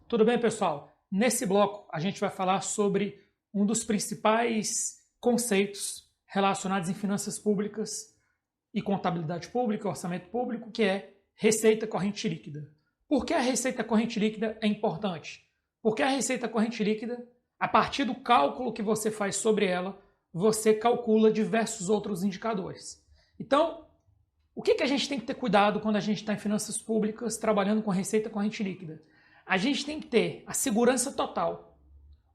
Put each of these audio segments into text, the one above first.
Tudo bem, pessoal? Nesse bloco, a gente vai falar sobre um dos principais conceitos relacionados em finanças públicas e contabilidade pública, orçamento público, que é receita corrente líquida. Por que a receita corrente líquida é importante? Porque a receita corrente líquida, a partir do cálculo que você faz sobre ela, você calcula diversos outros indicadores. Então, o que a gente tem que ter cuidado quando a gente está em finanças públicas trabalhando com receita corrente líquida? A gente tem que ter a segurança total,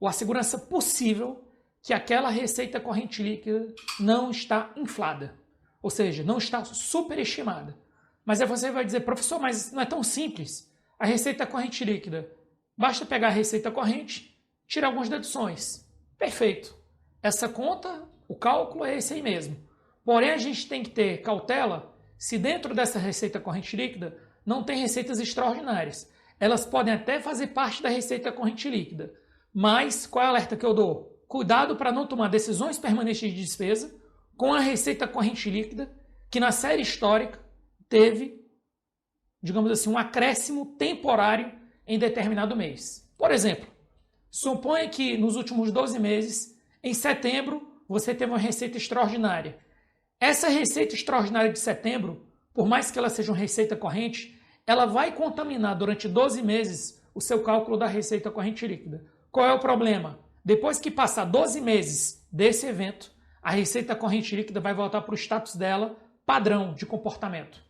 ou a segurança possível, que aquela receita corrente líquida não está inflada, ou seja, não está superestimada. Mas aí você vai dizer, professor, mas não é tão simples. A receita corrente líquida, basta pegar a receita corrente, tirar algumas deduções. Perfeito. Essa conta, o cálculo é esse aí mesmo. Porém, a gente tem que ter cautela se dentro dessa receita corrente líquida não tem receitas extraordinárias. Elas podem até fazer parte da receita corrente líquida. Mas, qual é o alerta que eu dou? Cuidado para não tomar decisões permanentes de despesa com a receita corrente líquida, que na série histórica teve, digamos assim, um acréscimo temporário em determinado mês. Por exemplo, suponha que nos últimos 12 meses, em setembro, você teve uma receita extraordinária. Essa receita extraordinária de setembro, por mais que ela seja uma receita corrente, ela vai contaminar durante 12 meses o seu cálculo da receita corrente líquida. Qual é o problema? Depois que passar 12 meses desse evento, a receita corrente líquida vai voltar para o status dela padrão de comportamento.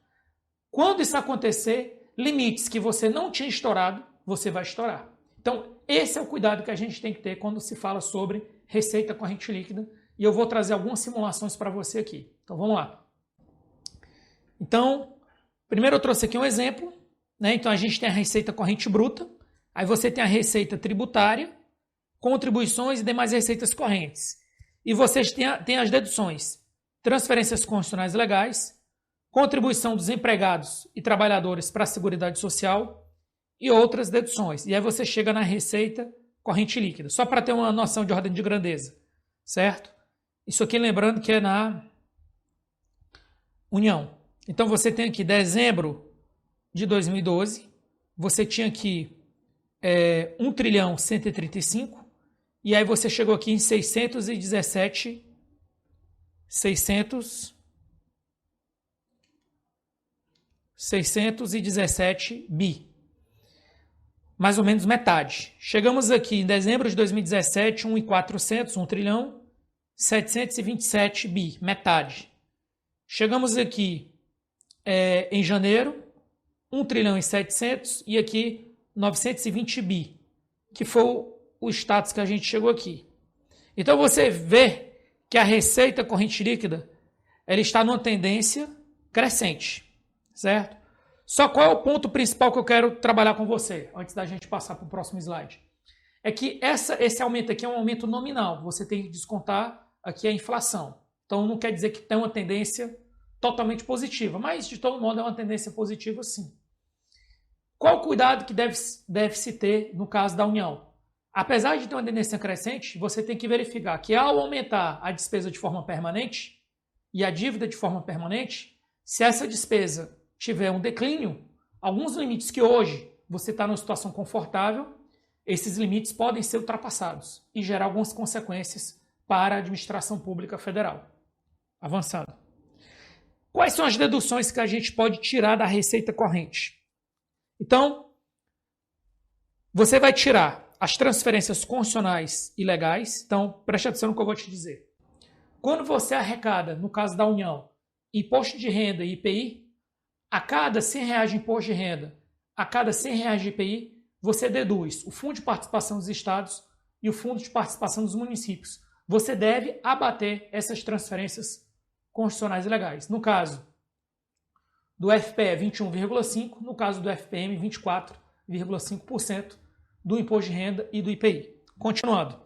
Quando isso acontecer, limites que você não tinha estourado, você vai estourar. Então, esse é o cuidado que a gente tem que ter quando se fala sobre receita corrente líquida. E eu vou trazer algumas simulações para você aqui. Então, vamos lá. Então, primeiro eu trouxe aqui um exemplo, né? Então, a gente tem a receita corrente bruta, aí você tem a receita tributária, contribuições e demais receitas correntes. E vocês têm as deduções, transferências constitucionais legais, contribuição dos empregados e trabalhadores para a Seguridade Social e outras deduções. E aí você chega na receita corrente líquida, só para ter uma noção de ordem de grandeza, certo? Isso aqui lembrando que é na União. Então você tem aqui dezembro de 2012, você tinha aqui 1 trilhão 135, e aí você chegou aqui em 617 bi. Mais ou menos metade. Chegamos aqui em dezembro de 2017, 1.400, 1 trilhão 727 bi, metade. Chegamos aqui em janeiro, 1 trilhão e 700 e aqui 920 bi, que foi o status que a gente chegou aqui. Então você vê que a receita corrente líquida ela está numa tendência crescente, certo? Só qual é o ponto principal que eu quero trabalhar com você, antes da gente passar para o próximo slide? É que esse aumento aqui é um aumento nominal, você tem que descontar aqui a inflação. Então não quer dizer que tem uma tendência totalmente positiva, mas de todo modo é uma tendência positiva sim. Qual o cuidado que deve-se ter no caso da União? Apesar de ter uma tendência crescente, você tem que verificar que ao aumentar a despesa de forma permanente e a dívida de forma permanente, se essa despesa tiver um declínio, alguns limites que hoje você está numa situação confortável, esses limites podem ser ultrapassados e gerar algumas consequências para a administração pública federal. Avançado. Quais são as deduções que a gente pode tirar da receita corrente? Então, você vai tirar as transferências constitucionais e legais. Então, preste atenção no que eu vou te dizer. Quando você arrecada, no caso da União, imposto de renda e IPI, a cada R$100 de imposto de renda, a cada R$100 de IPI, você deduz o Fundo de Participação dos Estados e o Fundo de Participação dos Municípios. Você deve abater essas transferências constitucionais e legais. No caso do FPE, 21,5%, no caso do FPM, 24,5% do imposto de renda e do IPI. Continuando,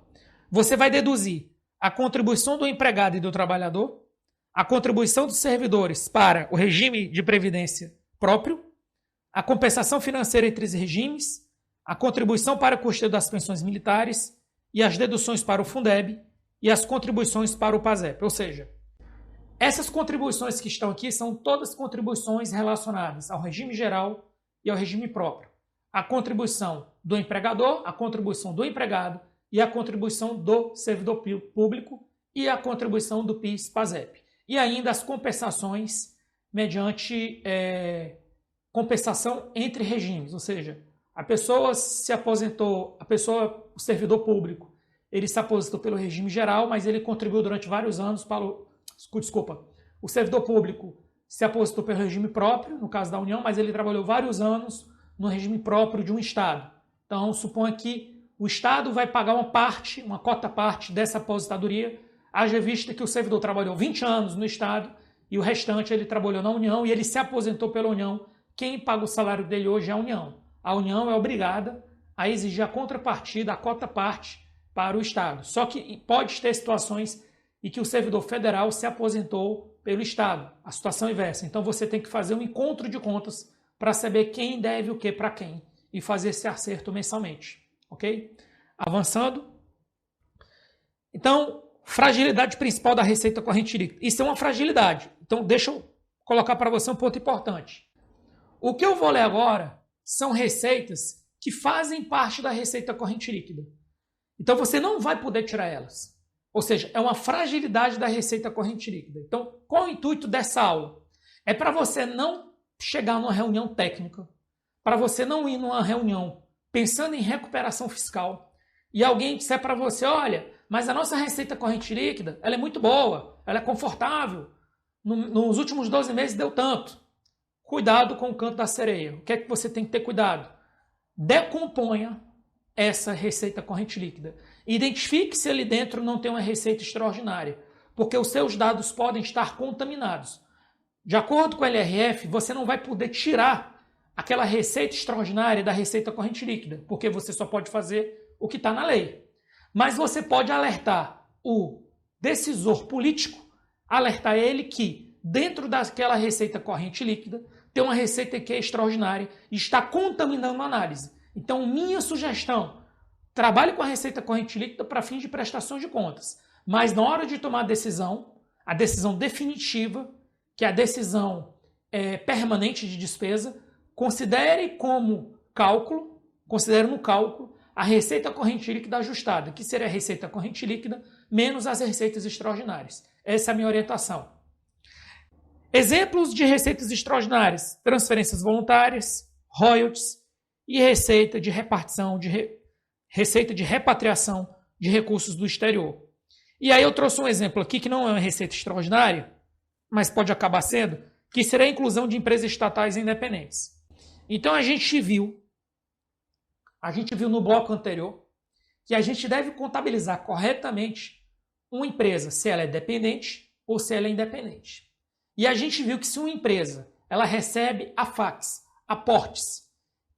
você vai deduzir a contribuição do empregado e do trabalhador, a contribuição dos servidores para o regime de previdência próprio, a compensação financeira entre os regimes, a contribuição para o custeio das pensões militares e as deduções para o Fundeb e as contribuições para o PASEP. Ou seja, essas contribuições que estão aqui são todas contribuições relacionadas ao regime geral e ao regime próprio. A contribuição do empregador, a contribuição do empregado e a contribuição do servidor público e a contribuição do PIS/PASEP. E ainda as compensações mediante compensação entre regimes, ou seja, a pessoa se aposentou, o servidor público, ele se aposentou pelo regime geral, mas ele contribuiu durante vários anos para o servidor público se aposentou pelo regime próprio, no caso da União, mas ele trabalhou vários anos no regime próprio de um Estado. Então, suponha que o Estado vai pagar uma cota parte dessa aposentadoria, haja vista que o servidor trabalhou 20 anos no Estado e o restante ele trabalhou na União e ele se aposentou pela União. Quem paga o salário dele hoje é a União. A União é obrigada a exigir a contrapartida, a cota parte para o Estado. Só que pode ter situações em que o servidor federal se aposentou pelo Estado. A situação é inversa. Então você tem que fazer um encontro de contas para saber quem deve o que para quem e fazer esse acerto mensalmente. Ok? Avançando. Então, fragilidade principal da receita corrente líquida. Isso é uma fragilidade. Então, deixa eu colocar para você um ponto importante. O que eu vou ler agora são receitas que fazem parte da receita corrente líquida. Então, você não vai poder tirar elas. Ou seja, é uma fragilidade da receita corrente líquida. Então, qual é o intuito dessa aula? É para você não chegar numa reunião técnica, para você não ir numa reunião pensando em recuperação fiscal e alguém disser para você, olha, mas a nossa receita corrente líquida, ela é muito boa, ela é confortável, nos últimos 12 meses deu tanto. Cuidado com o canto da sereia. O que é que você tem que ter cuidado? Decomponha essa receita corrente líquida. Identifique se ali dentro não tem uma receita extraordinária, porque os seus dados podem estar contaminados. De acordo com o LRF, você não vai poder tirar aquela receita extraordinária da receita corrente líquida, porque você só pode fazer o que está na lei. Mas você pode alertar o decisor político, alertar ele que dentro daquela receita corrente líquida tem uma receita que é extraordinária e está contaminando a análise. Então, minha sugestão, trabalhe com a receita corrente líquida para fins de prestação de contas. Mas na hora de tomar a decisão definitiva, que é a decisão permanente de despesa, considere no cálculo a receita corrente líquida ajustada, que seria a receita corrente líquida menos as receitas extraordinárias. Essa é a minha orientação. Exemplos de receitas extraordinárias: transferências voluntárias, royalties e receita de repartição, receita de repatriação de recursos do exterior. E aí eu trouxe um exemplo aqui que não é uma receita extraordinária, mas pode acabar sendo, que seria a inclusão de empresas estatais independentes. Então a gente viu no bloco anterior que a gente deve contabilizar corretamente uma empresa, se ela é dependente ou se ela é independente. E a gente viu que se uma empresa ela recebe aportes,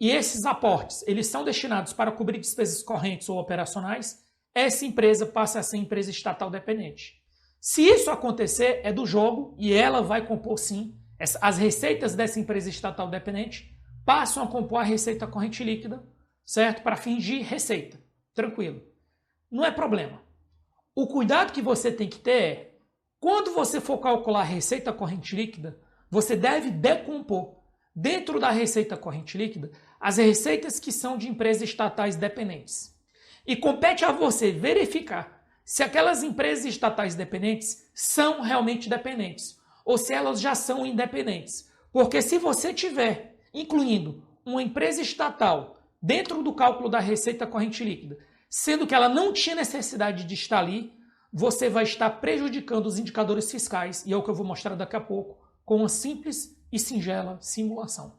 e esses aportes eles são destinados para cobrir despesas correntes ou operacionais, essa empresa passa a ser empresa estatal dependente. Se isso acontecer, é do jogo e ela vai compor sim, as receitas dessa empresa estatal dependente passam a compor a receita corrente líquida, certo? Para fingir receita. Tranquilo. Não é problema. O cuidado que você tem que ter é, quando você for calcular a receita corrente líquida, você deve decompor dentro da receita corrente líquida as receitas que são de empresas estatais dependentes. E compete a você verificar se aquelas empresas estatais dependentes são realmente dependentes ou se elas já são independentes. Porque se você tiver incluindo uma empresa estatal dentro do cálculo da receita corrente líquida, sendo que ela não tinha necessidade de estar ali, você vai estar prejudicando os indicadores fiscais, e é o que eu vou mostrar daqui a pouco, com uma simples e singela simulação.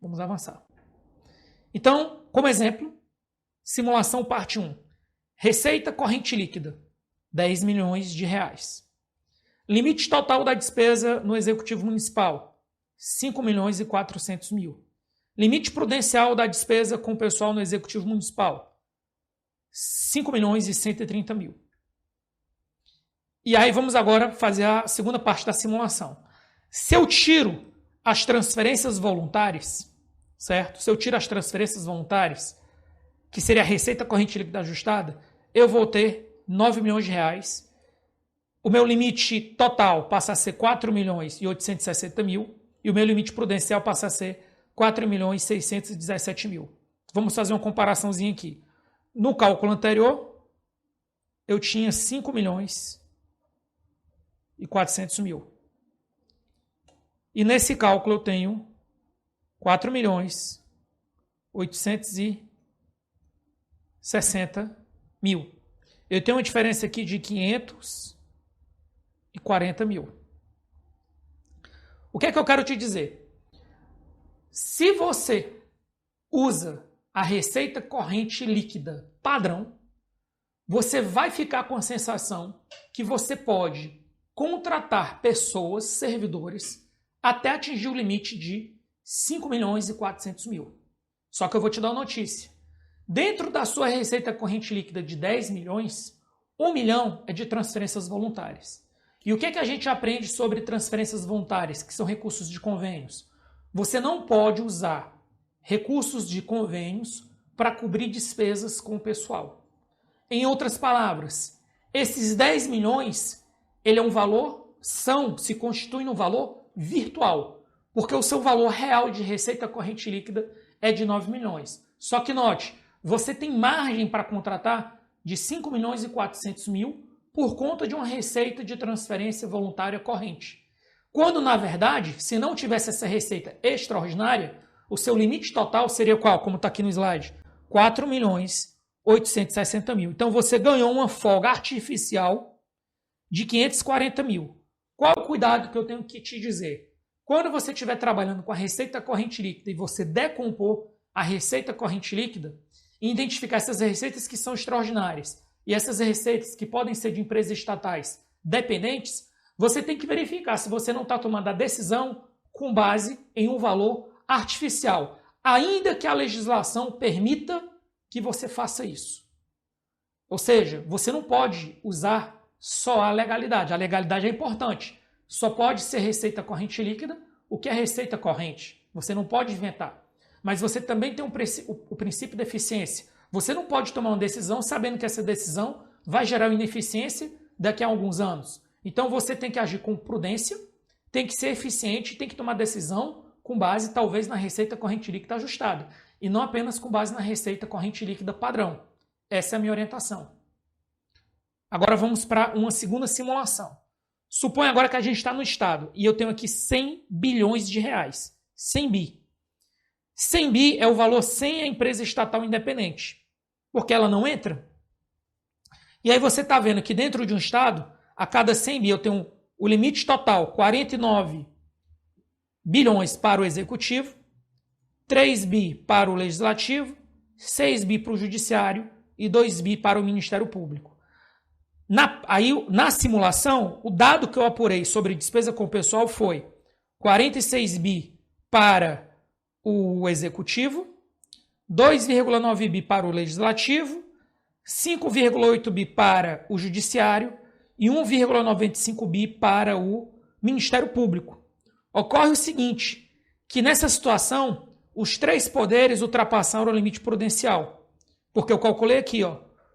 Vamos avançar. Então, como exemplo, simulação parte 1. Receita corrente líquida, 10 milhões de reais. Limite total da despesa no Executivo Municipal, 5 milhões e 400 mil. Limite prudencial da despesa com o pessoal no Executivo Municipal, 5 milhões e 130 mil. E aí vamos agora fazer a segunda parte da simulação. Se eu tiro as transferências voluntárias, certo? Se eu tiro as transferências voluntárias, que seria a receita corrente líquida ajustada, eu vou ter 9 milhões de reais. O meu limite total passa a ser 4 milhões e 860 mil e o meu limite prudencial passa a ser 4 milhões e 617 mil. Vamos fazer uma comparaçãozinha aqui. No cálculo anterior, eu tinha 5 milhões e 400 mil. E nesse cálculo eu tenho 4 milhões 860 mil. Eu tenho uma diferença aqui de 540 mil. O que é que eu quero te dizer? Se você usa a receita corrente líquida padrão, você vai ficar com a sensação que você pode contratar pessoas, servidores, até atingir o limite de 5 milhões e 400 mil. Só que eu vou te dar uma notícia. Dentro da sua receita corrente líquida de 10 milhões, 1 milhão é de transferências voluntárias. E o que é que a gente aprende sobre transferências voluntárias, que são recursos de convênios? Você não pode usar recursos de convênios para cobrir despesas com o pessoal. Em outras palavras, esses 10 milhões, ele é um valor, se constitui num valor virtual, porque o seu valor real de receita corrente líquida é de 9 milhões. Só que note, você tem margem para contratar de 5 milhões e 400 mil por conta de uma receita de transferência voluntária corrente. Quando, na verdade, se não tivesse essa receita extraordinária, o seu limite total seria qual? Como está aqui no slide. 4 milhões 860 mil. Então, você ganhou uma folga artificial de 540 mil. Qual o cuidado que eu tenho que te dizer? Quando você estiver trabalhando com a receita corrente líquida e você decompor a receita corrente líquida e identificar essas receitas que são extraordinárias e essas receitas que podem ser de empresas estatais dependentes, você tem que verificar se você não está tomando a decisão com base em um valor artificial, ainda que a legislação permita que você faça isso. Ou seja, você não pode usar só a legalidade. A legalidade é importante. Só pode ser receita corrente líquida o que é receita corrente. Você não pode inventar. Mas você também tem o princípio da eficiência. Você não pode tomar uma decisão sabendo que essa decisão vai gerar ineficiência daqui a alguns anos. Então você tem que agir com prudência, tem que ser eficiente, tem que tomar decisão com base talvez na receita corrente líquida ajustada e não apenas com base na receita corrente líquida padrão. Essa é a minha orientação. Agora vamos para uma segunda simulação. Suponha agora que a gente está no estado e eu tenho aqui 100 bilhões de reais. 100 bi. 100 bi é o valor sem a empresa estatal independente, porque ela não entra. E aí você está vendo que dentro de um estado, a cada 100 bi eu tenho o limite total, 49 bilhões para o executivo, 3 bi para o legislativo, 6 bi para o judiciário e 2 bi para o Ministério Público. Na simulação, o dado que eu apurei sobre despesa com o pessoal foi 46 bi para o executivo, 2,9 bi para o legislativo, 5,8 bi para o judiciário e 1,95 bi para o Ministério Público. Ocorre o seguinte, que nessa situação, os três poderes ultrapassaram o limite prudencial, porque eu calculei aqui,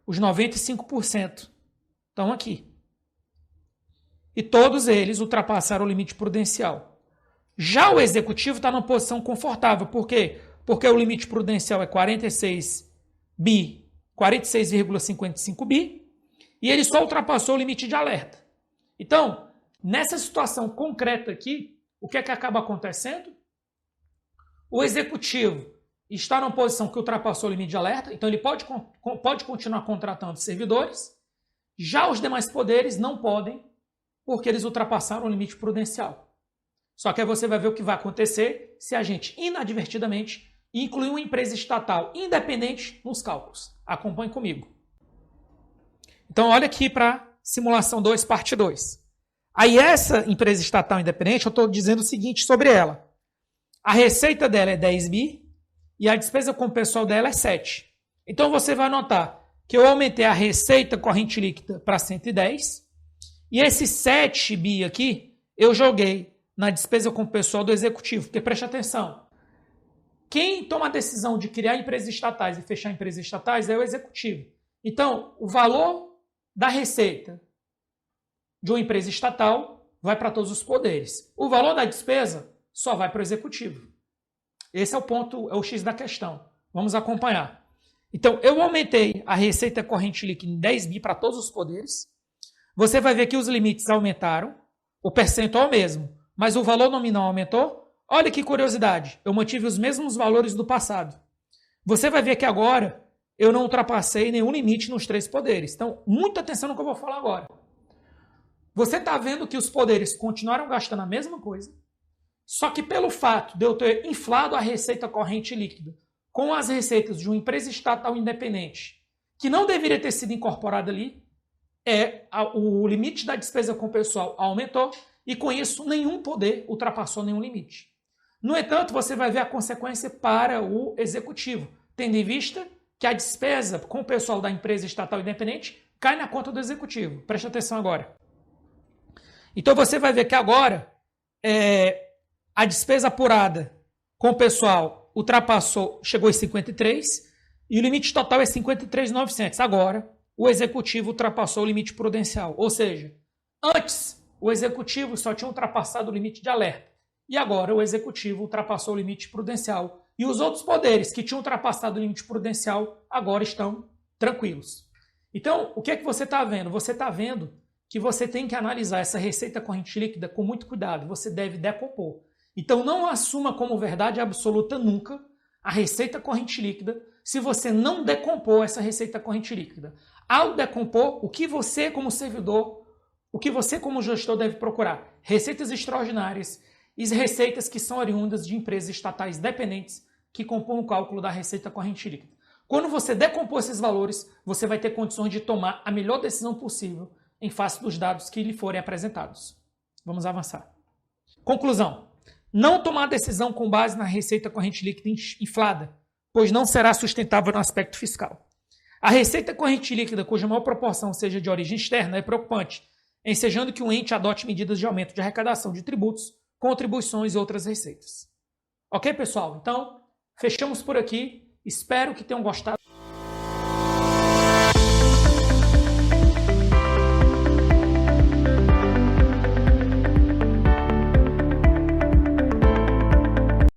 os 95% estão aqui. E todos eles ultrapassaram o limite prudencial. Já o executivo está numa posição confortável. Por quê? Porque o limite prudencial é 46,55 bi, e ele só ultrapassou o limite de alerta. Então, nessa situação concreta aqui, o que é que acaba acontecendo? O executivo está numa posição que ultrapassou o limite de alerta, então ele pode continuar contratando servidores. Já os demais poderes não podem, porque eles ultrapassaram o limite prudencial. Só que aí você vai ver o que vai acontecer se a gente, inadvertidamente, incluir uma empresa estatal independente nos cálculos. Acompanhe comigo. Então, olha aqui para simulação 2, parte 2. Aí essa empresa estatal independente, eu estou dizendo o seguinte sobre ela. A receita dela é 10 bi e a despesa com o pessoal dela é 7. Então, você vai notar que eu aumentei a receita corrente líquida para 110 e esse 7 bi aqui eu joguei na despesa com o pessoal do executivo. Porque preste atenção, quem toma a decisão de criar empresas estatais e fechar empresas estatais é o executivo. Então, o valor da receita de uma empresa estatal vai para todos os poderes. O valor da despesa só vai para o executivo. Esse é o ponto, é o X da questão. Vamos acompanhar. Então, eu aumentei a receita corrente líquida em 10 bi para todos os poderes. Você vai ver que os limites aumentaram, o percentual é o mesmo, mas o valor nominal aumentou. Olha que curiosidade, eu mantive os mesmos valores do passado. Você vai ver que agora eu não ultrapassei nenhum limite nos 3 poderes. Então, muita atenção no que eu vou falar agora. Você está vendo que os poderes continuaram gastando a mesma coisa, só que pelo fato de eu ter inflado a receita corrente líquida com as receitas de uma empresa estatal independente, que não deveria ter sido incorporada ali, o limite da despesa com o pessoal aumentou e com isso nenhum poder ultrapassou nenhum limite. No entanto, você vai ver a consequência para o executivo, tendo em vista que a despesa com o pessoal da empresa estatal independente cai na conta do executivo. Preste atenção agora. Então você vai ver que agora a despesa apurada com o pessoal ultrapassou, chegou em 53 e o limite total é 53.900. Agora o executivo ultrapassou o limite prudencial. Ou seja, antes o executivo só tinha ultrapassado o limite de alerta e agora o executivo ultrapassou o limite prudencial. E os outros poderes que tinham ultrapassado o limite prudencial agora estão tranquilos. Então, o que é que você está vendo? Você está vendo que você tem que analisar essa receita corrente líquida com muito cuidado. Você deve decompor. Então, não assuma como verdade absoluta nunca a receita corrente líquida se você não decompor essa receita corrente líquida. Ao decompor, o que você como servidor, o que você como gestor deve procurar? Receitas extraordinárias e receitas que são oriundas de empresas estatais dependentes que compõem o cálculo da receita corrente líquida. Quando você decompor esses valores, você vai ter condições de tomar a melhor decisão possível em face dos dados que lhe forem apresentados. Vamos avançar. Conclusão. Não tomar decisão com base na receita corrente líquida inflada, pois não será sustentável no aspecto fiscal. A receita corrente líquida, cuja maior proporção seja de origem externa, é preocupante, ensejando que o ente adote medidas de aumento de arrecadação de tributos, contribuições e outras receitas. Ok, pessoal? Então, fechamos por aqui. Espero que tenham gostado.